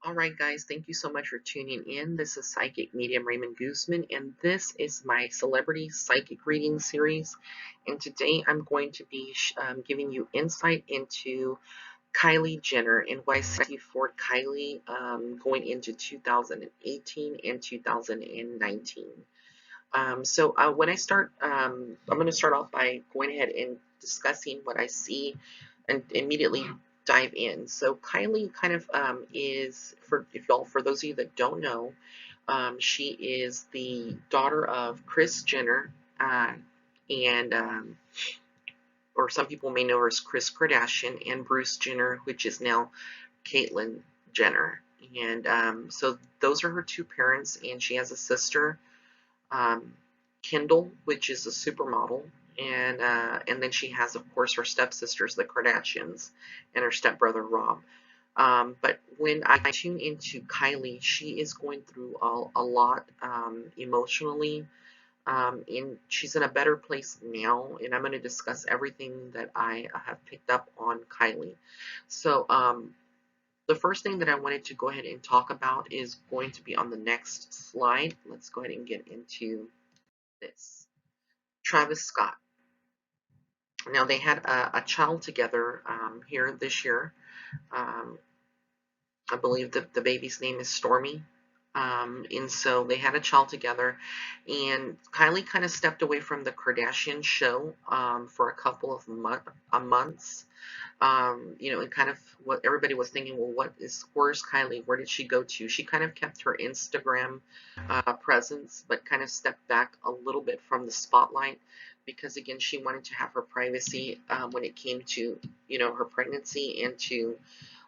All right, guys, thank you so much for tuning in. This is Psychic Medium Raymond Guzman, and this is my celebrity psychic reading series. And today I'm going to be giving you insight into Kylie Jenner and what I see for Kylie going into 2018 and 2019. When I start, I'm going to start off by going ahead and discussing what I see and immediately dive in. So Kylie kind of is, for those of you that don't know, she is the daughter of Kris Jenner, and or some people may know her as Kris Kardashian, and Bruce Jenner, which is now Caitlyn Jenner. And so those are her two parents, and she has a sister, um, Kendall, which is a supermodel, and then she has, of course, her stepsisters, the Kardashians, and her stepbrother Rob. But when I tune into Kylie, she is going through a lot emotionally. And she's in a better place now, and I'm going to discuss everything that I have picked up on Kylie. So, the first thing that I wanted to go ahead and talk about is going to be on the next slide. Let's go ahead and get into this. Travis Scott. Now, they had a child together here this year. Um, I believe the baby's name is Stormy. And so they had a child together, and Kylie kind of stepped away from the Kardashian show for a couple of months. And kind of what everybody was thinking, well, where's Kylie? Where did she go to? She kind of kept her Instagram presence, but kind of stepped back a little bit from the spotlight because, again, she wanted to have her privacy when it came to, her pregnancy and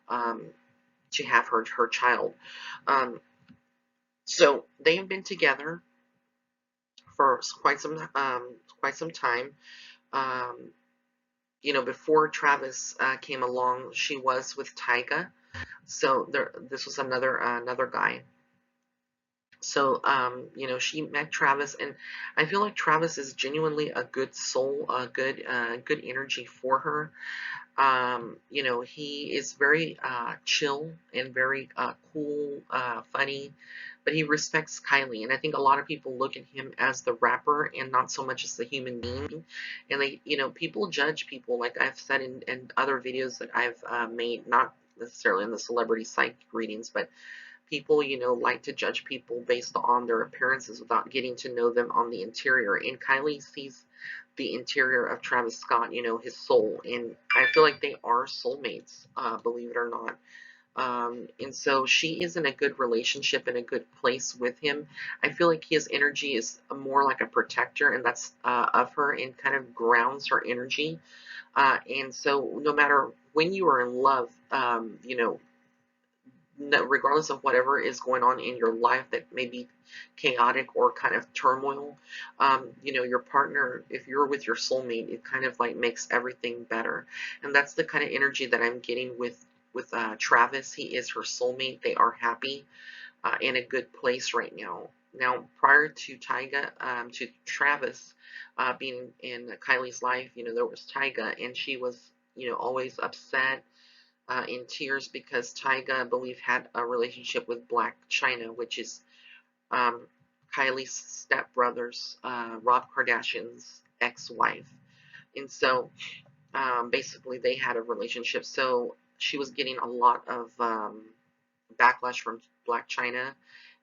um, to have her child. Um, so they have been together for quite some time. Um, Before Travis came along, she was with Tyga. So this was another guy. So she met Travis, and I feel like Travis is genuinely a good soul, a good energy for her. He is very chill and very cool, funny, but he respects Kylie. And I think a lot of people look at him as the rapper and not so much as the human being. And people judge people, like I've said in other videos that I've made, not necessarily in the celebrity psychic readings, but people, like to judge people based on their appearances without getting to know them on the interior. And Kylie sees the interior of Travis Scott, his soul. And I feel like they are soulmates, believe it or not. And so she is in a good relationship, in a good place with him. I feel like his energy is more like a protector, and that's of her, and kind of grounds her energy. And so no matter when you are in love, regardless of whatever is going on in your life that may be chaotic or kind of turmoil, your partner, if you're with your soulmate, it kind of like makes everything better. And that's the kind of energy that I'm getting with Travis. He is her soulmate. They are happy, in a good place right now. Now, prior to to Travis being in Kylie's life, there was Tyga, and she was, always upset, in tears because Tyga, I believe, had a relationship with Black China, which is um, Kylie's stepbrother's, Rob Kardashian's ex-wife. And so basically they had a relationship. So she was getting a lot of backlash from Black China,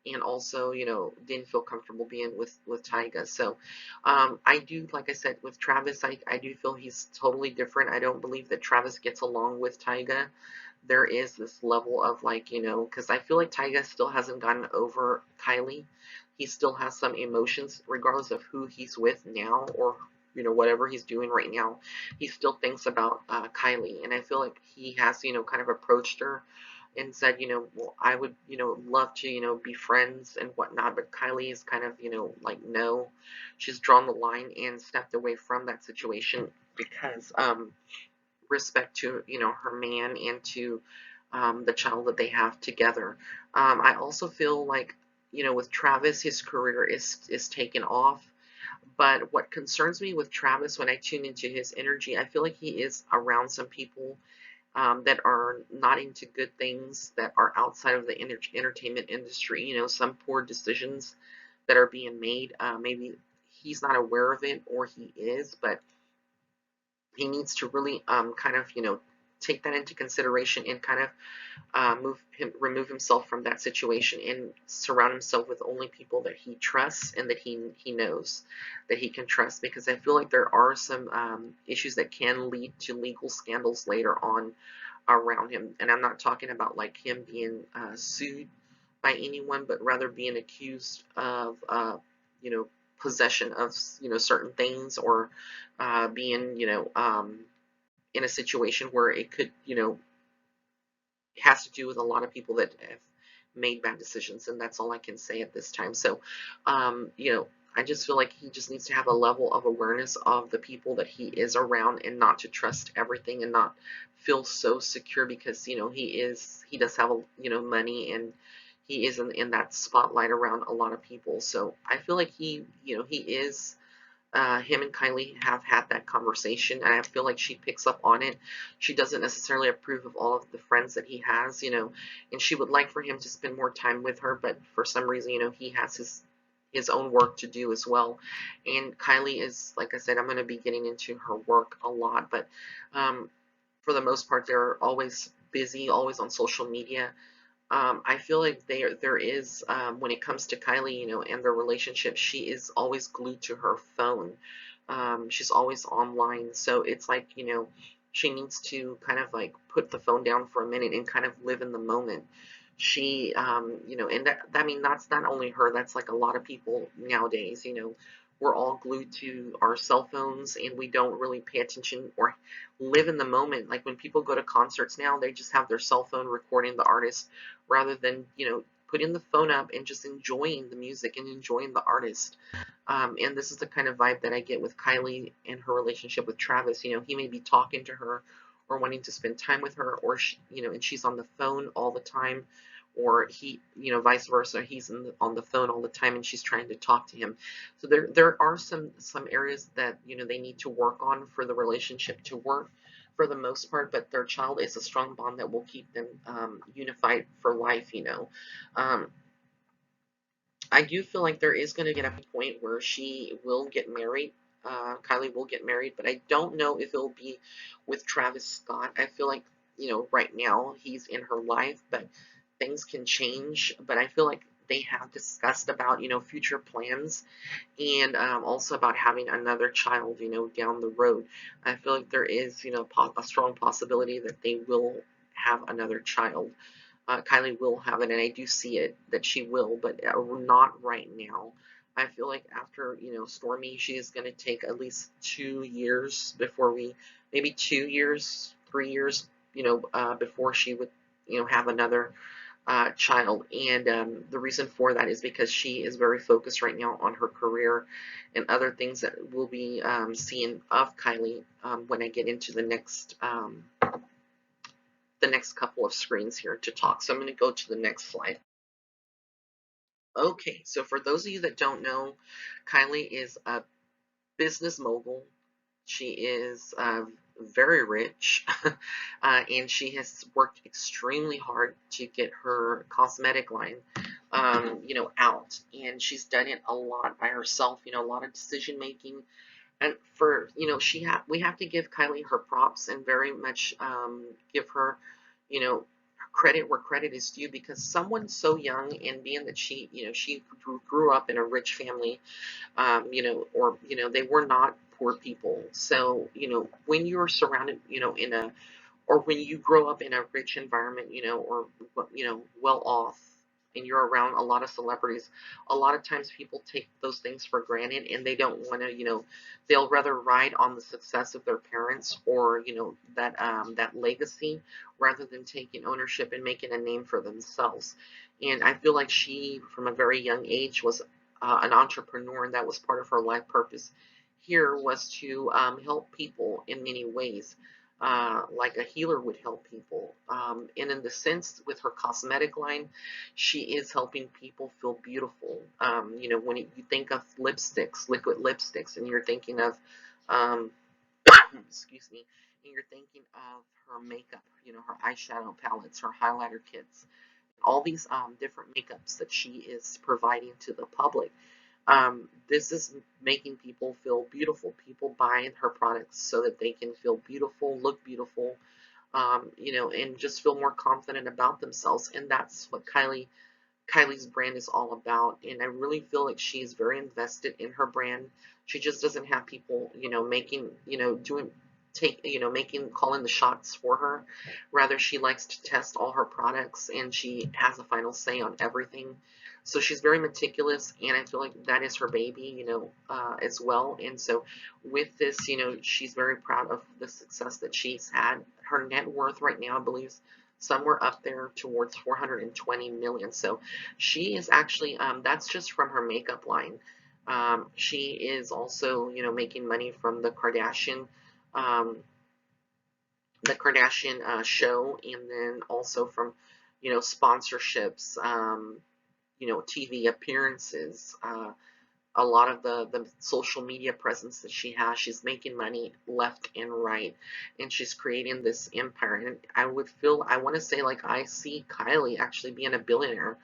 and also, didn't feel comfortable being with Tyga. So I do, like I said, with Travis, I do feel he's totally different. I don't believe that Travis gets along with Tyga. There is this level of, like, because I feel like Tyga still hasn't gotten over Kylie. He still has some emotions, regardless of who he's with now, or whatever he's doing right now. He still thinks about Kylie, and I feel like he has, kind of approached her and said, well, I would, love to, be friends and whatnot. But Kylie is kind of, like, no, she's drawn the line and stepped away from that situation because respect to, her man, and to the child that they have together. I also feel like, with Travis, his career is taken off. But what concerns me with Travis when I tune into his energy, I feel like he is around some people that are not into good things, that are outside of the entertainment industry. Some poor decisions that are being made. Maybe he's not aware of it, or he is, but he needs to really kind of take that into consideration, and kind of remove himself from that situation, and surround himself with only people that he trusts, and that he knows that he can trust. Because I feel like there are some issues that can lead to legal scandals later on around him. And I'm not talking about like him being sued by anyone, but rather being accused of you know possession of certain things, or being in a situation where it could has to do with a lot of people that have made bad decisions. And that's all I can say at this time. So I just feel like he just needs to have a level of awareness of the people that he is around, and not to trust everything, and not feel so secure, because he does have money, and he is in that spotlight around a lot of people. So I feel like he is him and Kylie have had that conversation, and I feel like she picks up on it. She doesn't necessarily approve of all of the friends that he has, and she would like for him to spend more time with her, but for some reason, he has his own work to do as well. And Kylie is, like I said, I'm going to be getting into her work a lot, but for the most part, they're always busy, always on social media. I feel like there is, when it comes to Kylie, and their relationship, she is always glued to her phone. She's always online. So it's like, she needs to kind of like put the phone down for a minute, and kind of live in the moment. She, and that, I mean, that's not only her, that's like a lot of people nowadays. We're all glued to our cell phones, and we don't really pay attention or live in the moment. Like when people go to concerts now, they just have their cell phone recording the artist, rather than putting the phone up and just enjoying the music and enjoying the artist. And this is the kind of vibe that I get with Kylie and her relationship with Travis. He may be talking to her, or wanting to spend time with her, or and she's on the phone all the time, or he, vice versa, he's on the phone all the time, and she's trying to talk to him. So there are some areas that they need to work on for the relationship to work for the most part. But their child is a strong bond that will keep them unified for life. Um, I do feel like there is going to get a point where she will get married. Kylie will get married, but I don't know if it'll be with Travis Scott. I feel like, right now he's in her life, but things can change. But I feel like they have discussed about, future plans, and also about having another child, down the road. I feel like there is, a strong possibility that they will have another child. Kylie will have it, and I do see it that she will, but not right now. I feel like after Stormy, she is going to take at least 2 years before maybe 2 years, 3 years, before she would have another child. And the reason for that is because she is very focused right now on her career, and other things that we'll be seeing of Kylie when I get into the next couple of screens here to talk. So I'm going to go to the next slide. Okay, so for those of you that don't know, Kylie is a business mogul. She is very rich, and she has worked extremely hard to get her cosmetic line, out. And she's done it a lot by herself. A lot of decision making, and for we have to give Kylie her props, and very much give her you know credit where credit is due, because someone so young, and being that she grew up in a rich family, or they were not poor people. So when you're surrounded in a or when you grow up in a rich environment, or well off, and you're around a lot of celebrities, a lot of times people take those things for granted, and they don't want to, they'll rather ride on the success of their parents, or that legacy, rather than taking ownership and making a name for themselves. And I feel like she, from a very young age, was an entrepreneur, and that was part of her life purpose. Here was to help people in many ways, like a healer would help people. And in the sense with her cosmetic line, she is helping people feel beautiful. When you think of lipsticks, liquid lipsticks, and you're thinking of, excuse me, and you're thinking of her makeup, her eyeshadow palettes, her highlighter kits, all these different makeups that she is providing to the public. This is making people feel beautiful. People buying her products so that they can feel beautiful, look beautiful, and just feel more confident about themselves. And that's what Kylie's brand is all about. And I really feel like she's very invested in her brand. She just doesn't have people, making, doing, calling the shots for her. Rather, she likes to test all her products and she has a final say on everything. So she's very meticulous, and I feel like that is her baby, as well. And so with this, she's very proud of the success that she's had. Her net worth right now, I believe, somewhere up there towards 420 million. So she is actually, that's just from her makeup line. She is also, making money from um, the Kardashian show, and then also from, sponsorships, TV appearances, a lot of the social media presence that she has. She's making money left and right, and she's creating this empire. And I want to say, like, I see Kylie actually being a billionaire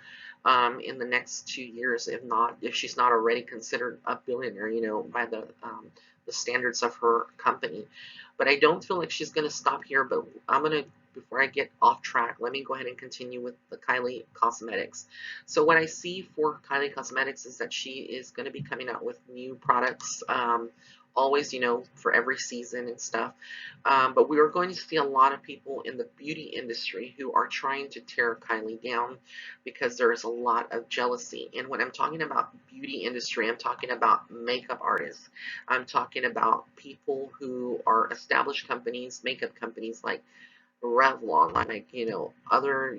in the next 2 years, if she's not already considered a billionaire, by the standards of her company. But I don't feel like she's going to stop here. But before I get off track, let me go ahead and continue with the Kylie Cosmetics. So what I see for Kylie Cosmetics is that she is going to be coming out with new products, always, for every season and stuff. But we are going to see a lot of people in the beauty industry who are trying to tear Kylie down because there is a lot of jealousy. And when I'm talking about beauty industry, I'm talking about makeup artists. I'm talking about people who are established companies, makeup companies like Revlon, like, other,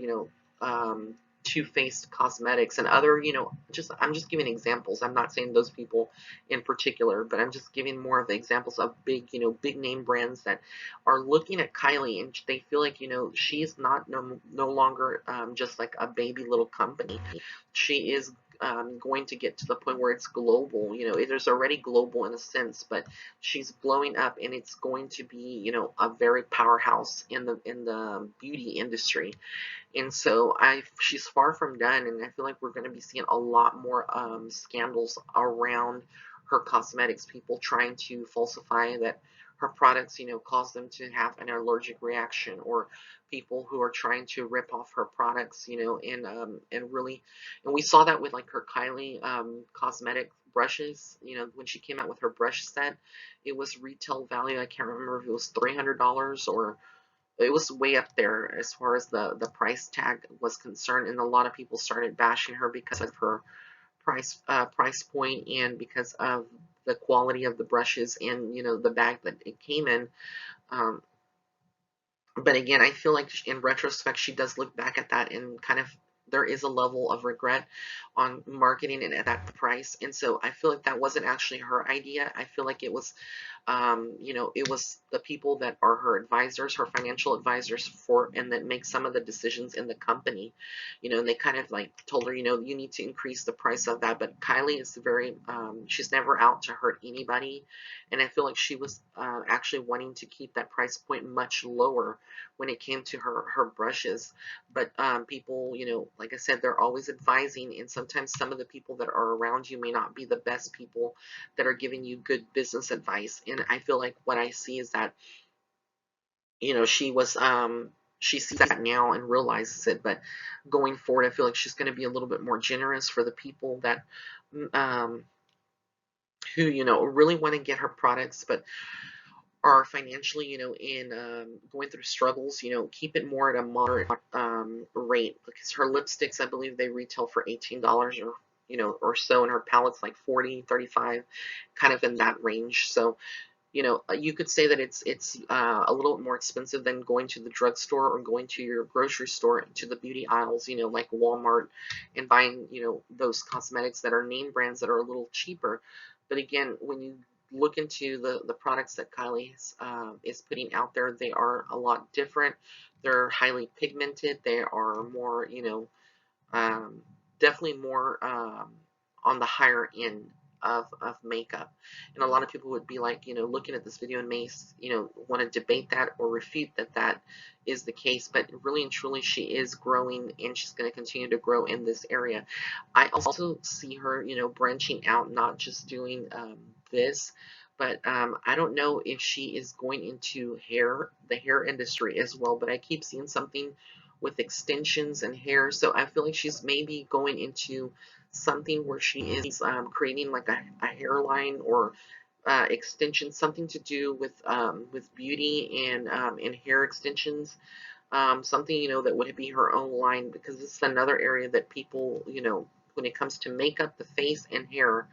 Too Faced Cosmetics and other, I'm just giving examples. I'm not saying those people in particular, but I'm just giving more of the examples of big, big name brands that are looking at Kylie and they feel like, she's not no longer just like a baby little company. She is going to get to the point where it's global. It is already global in a sense, but she's blowing up, and it's going to be, a very powerhouse in the beauty industry. And so she's far from done, and I feel like we're going to be seeing a lot more scandals around her cosmetics. People trying to falsify that her products, cause them to have an allergic reaction, or people who are trying to rip off her products, and really, and we saw that with like her Kylie cosmetic brushes. When she came out with her brush set, it was retail value. I can't remember if it was $300 or it was way up there as far as the price tag was concerned, and a lot of people started bashing her because of her price point and because of the quality of the brushes and the bag that it came in. Um, but again, I feel like in retrospect, she does look back at that and kind of there is a level of regret on marketing it at that price. And so I feel like that wasn't actually her idea. I feel like it was it was the people that are her advisors, her financial advisors and that make some of the decisions in the company, and they kind of like told her, you need to increase the price of that. But Kylie is she's never out to hurt anybody. And I feel like she was actually wanting to keep that price point much lower when it came to her brushes. But people, like I said, they're always advising, and sometimes some of the people that are around you may not be the best people that are giving you good business advice. And I feel like what I see is that, she sees that now and realizes it, but going forward, I feel like she's going to be a little bit more generous for the people that, um, who, really want to get her products, but are financially, in going through struggles, keep it more at a moderate rate, because her lipsticks, I believe they retail for $18 or or so, and her palettes like 40, 35, kind of in that range. So you could say that it's a little more expensive than going to the drugstore or going to your grocery store to the beauty aisles, like Walmart, and buying, those cosmetics that are name brands that are a little cheaper. But again, when you look into the products that Kylie is putting out there, they are a lot different. They're highly pigmented. They are more, um, definitely more on the higher end of makeup. And a lot of people would be like, looking at this video and may, want to debate that or refute that that is the case. But really and truly, she is growing, and she's going to continue to grow in this area. I also see her, branching out, not just doing this, but I don't know if she is going into the hair industry as well. But I keep seeing something with extensions and hair, so I feel like she's maybe going into something where she is creating like a hairline or extension, something to do with beauty and hair extensions, something that would be her own line, because this is another area that people, when it comes to makeup, the face and hair,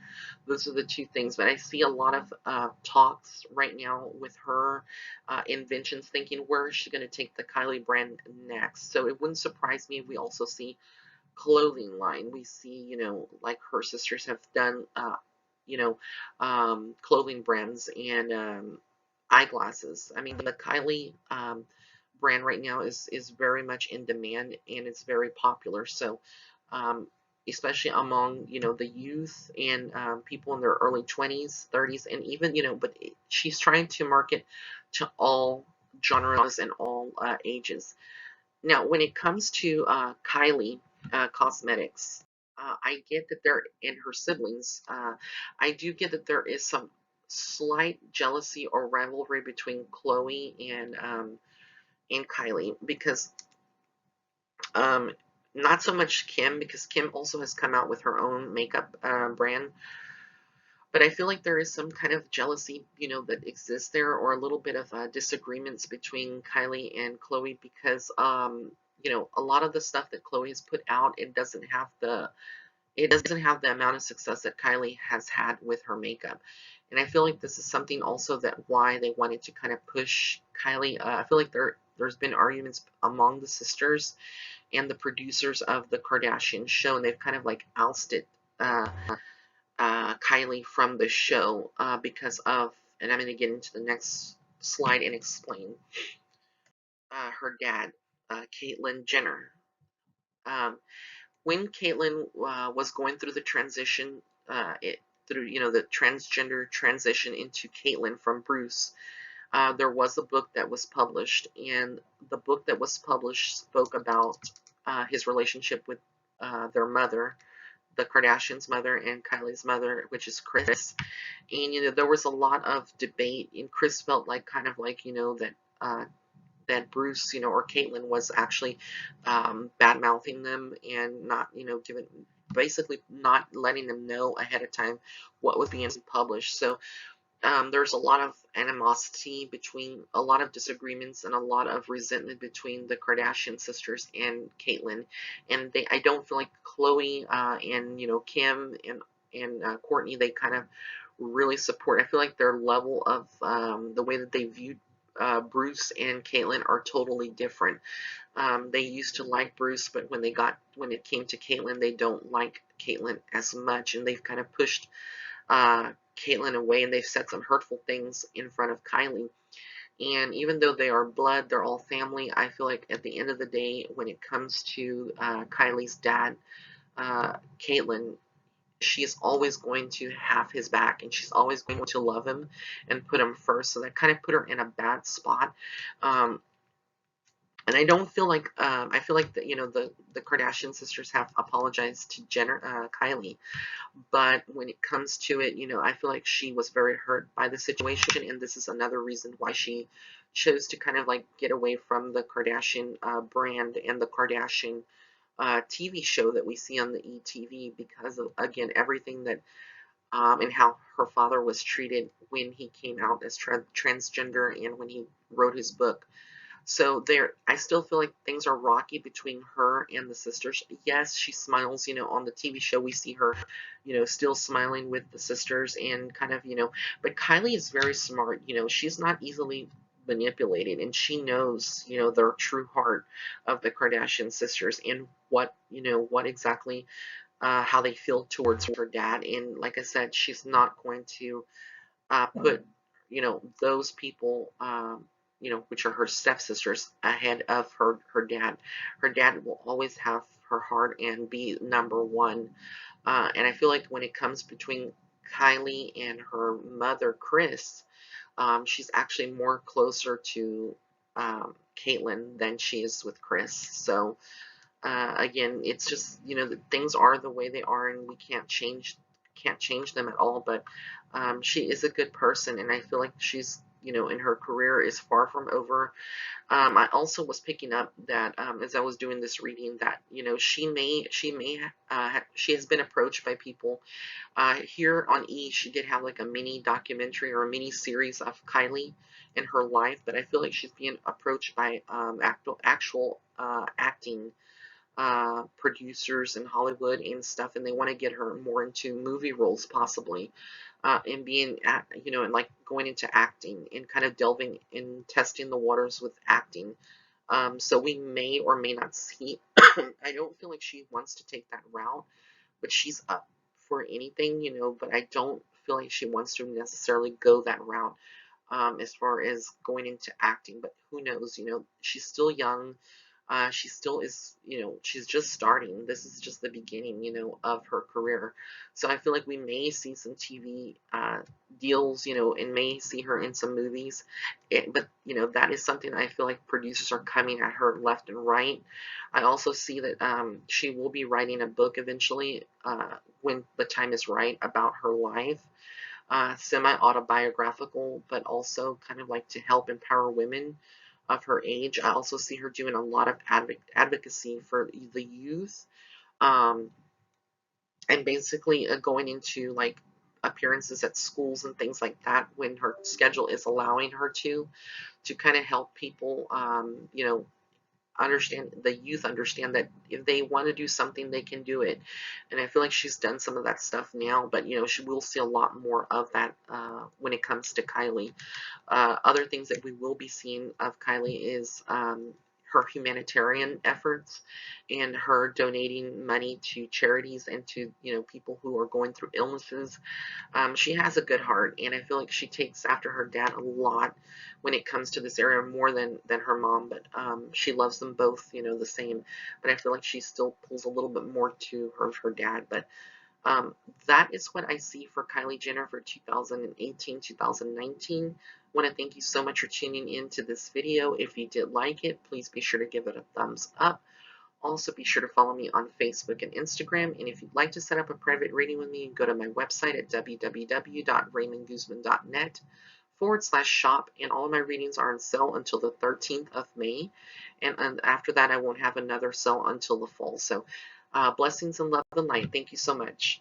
those are the two things. But I see a lot of talks right now with her inventions, thinking where is she going to take the Kylie brand next. So it wouldn't surprise me if we also see clothing line. We see, like her sisters have done, you know, clothing brands and eyeglasses. I mean, the Kylie brand right now is very much in demand, and it's very popular. So, especially among the youth and people in their early 20s, 30s, and even but she's trying to market to all genres and all ages. Now, when it comes to Kylie Cosmetics, I get that they're in her siblings. I do get that there is some slight jealousy or rivalry between Chloe and Kylie, because um, not so much Kim, because Kim also has come out with her own makeup brand. But I feel like there is some kind of jealousy, that exists there, or a little bit of disagreements between Kylie and Chloe, because, a lot of the stuff that Chloe has put out, it doesn't have the amount of success that Kylie has had with her makeup. And I feel like this is something also that why they wanted to kind of push Kylie. I feel like there's been arguments among the sisters and the producers of the Kardashian show, and they've kind of like ousted uh, Kylie from the show because of, and I'm going to get into the next slide and explain, her dad, Caitlyn Jenner. Um, when Caitlyn was going through the transition, through the transgender transition into Caitlyn from Bruce, there was a book that was published, and the book that was published spoke about his relationship with their mother, the Kardashians' mother, and Kylie's mother, which is Kris. And there was a lot of debate, and Kris felt like kind of like that that Bruce, or Caitlyn was actually bad mouthing them and not giving, basically not letting them know ahead of time what was being published. So there's a lot of animosity, between a lot of disagreements and a lot of resentment between the Kardashian sisters and Caitlyn. And I don't feel like Chloe and Kim and Kourtney, they kind of really support. I feel like their level of the way that they viewed Bruce and Caitlyn are totally different. They used to like Bruce, but when it came to Caitlyn, they don't like Caitlyn as much, and they've kind of pushed Caitlyn away, and they've said some hurtful things in front of Kylie. And even though they are blood, they're all family. I feel like at the end of the day, when it comes to Kylie's dad, Caitlyn, she is always going to have his back, and she's always going to love him and put him first. So that kind of put her in a bad spot. And I don't feel like I feel like the Kardashian sisters have apologized to Kylie, but when it comes to it, I feel like she was very hurt by the situation, and this is another reason why she chose to kind of like get away from the Kardashian brand and the Kardashian TV show that we see on the ETV, because of, again, everything that and how her father was treated when he came out as transgender and when he wrote his book. So I still feel like things are rocky between her and the sisters. Yes, she smiles, on the TV show we see her, still smiling with the sisters and kind of, but Kylie is very smart. She's not easily manipulated, and she knows, the true heart of the Kardashian sisters and what exactly, how they feel towards her dad. And like I said, she's not going to put, those people, which are her stepsisters, ahead of her dad. Her dad will always have her heart and be number one. And I feel like when it comes between Kylie and her mother, Chris, she's actually more closer to Caitlyn than she is with Chris. So again, it's just, you know, things are the way they are, and we can't change them at all. But she is a good person, and I feel like she's, you know, in her career is far from over. I also was picking up that as I was doing this reading, that, you know, she has been approached by people. Here on E, she did have like a mini documentary or a mini series of Kylie in her life, but I feel like she's being approached by actual acting producers in Hollywood and stuff, and they want to get her more into movie roles possibly, and being you know, and like going into acting and kind of delving and testing the waters with acting. So we may or may not see. I don't feel like she wants to take that route, but she's up for anything, you know. But I don't feel like she wants to necessarily go that route as far as going into acting. But who knows? You know, she's still young. She still is, you know, she's just starting. This is just the beginning, you know, of her career. So I feel like we may see some TV deals, you know, and may see her in some movies. But, you know, that is something I feel like producers are coming at her left and right. I also see that she will be writing a book eventually when the time is right about her life. Semi-autobiographical, but also kind of like to help empower women of her age. I also see her doing a lot of advocacy for the youth, um, and basically going into like appearances at schools and things like that when her schedule is allowing her to kind of help people, you know, understand, the youth understand that if they want to do something, they can do it. And I feel like she's done some of that stuff now, but you know, she will see a lot more of that when it comes to Kylie. Other things that we will be seeing of Kylie is her humanitarian efforts and her donating money to charities and to, you know, people who are going through illnesses. She has a good heart, and I feel like she takes after her dad a lot when it comes to this area, more than her mom. But she loves them both, you know, the same. But I feel like she still pulls a little bit more to her dad. But um, that is what I see for Kylie Jenner for 2018, 2019. I want to thank you so much for tuning in to this video. If you did like it, please be sure to give it a thumbs up. Also, be sure to follow me on Facebook and Instagram. And if you'd like to set up a private reading with me, go to my website at www.raymondguzman.net/shop. And all of my readings are on sale until the 13th of May. And after that, I won't have another sale until the fall. So blessings and love and light. Thank you so much.